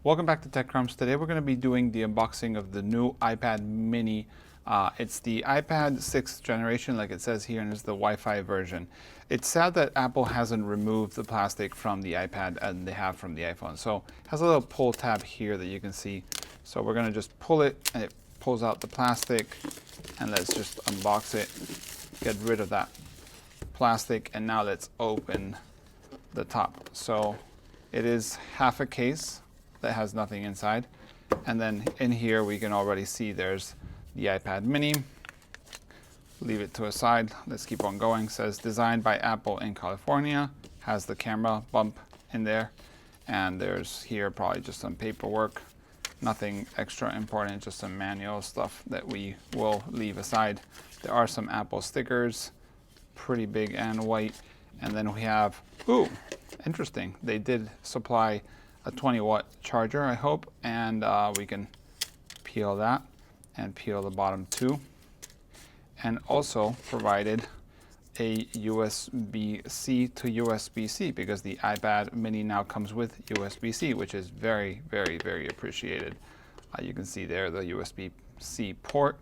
Welcome back to TechCrumbs. Today we're going to be doing the unboxing of the new iPad mini. It's the iPad 6th generation, like it says here, and it's the Wi-Fi version. It's sad that Apple hasn't removed the plastic from the iPad and they have from the iPhone. So it has a little pull tab here that you can see. So we're going to just pull it and it pulls out the plastic, and let's just unbox it, get rid of that plastic, and now let's open the top. So it is half a case that has nothing inside, and then in here we can already see there's the iPad mini. Leave it to a side, let's keep on going. It says designed by Apple in California, has the camera bump in there, and there's here probably just some paperwork, nothing extra important, just some manual stuff that we will leave aside. There are some Apple stickers, pretty big and white, and then we have, ooh, interesting, they did supply a 20-watt charger, I hope, and we can peel that and peel the bottom too, and also provided a USB-C to USB-C, because the iPad mini now comes with USB-C, which is very, very, very appreciated. You can see there the USB-C port,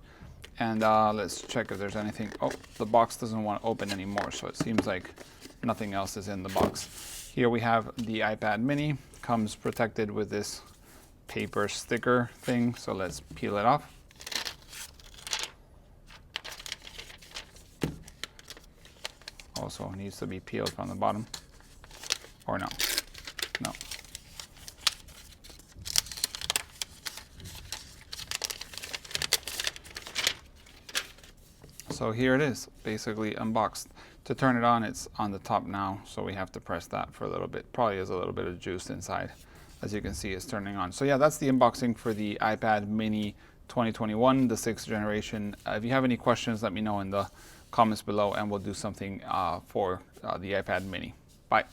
and let's check if there's anything. Oh, the box doesn't want to open anymore, so it seems like nothing else is in the box. Here we have the iPad mini, comes protected with this paper sticker thing, so let's peel it off. Also needs to be peeled from the bottom, or no, no. So here it is, basically unboxed. To turn it on, it's on the top now, so we have to press that for a little bit. Probably has a little bit of juice inside. As you can see, it's turning on. So yeah, that's the unboxing for the iPad mini 2021, the 6th generation. If you have any questions, let me know in the comments below, and we'll do something for the iPad mini. Bye.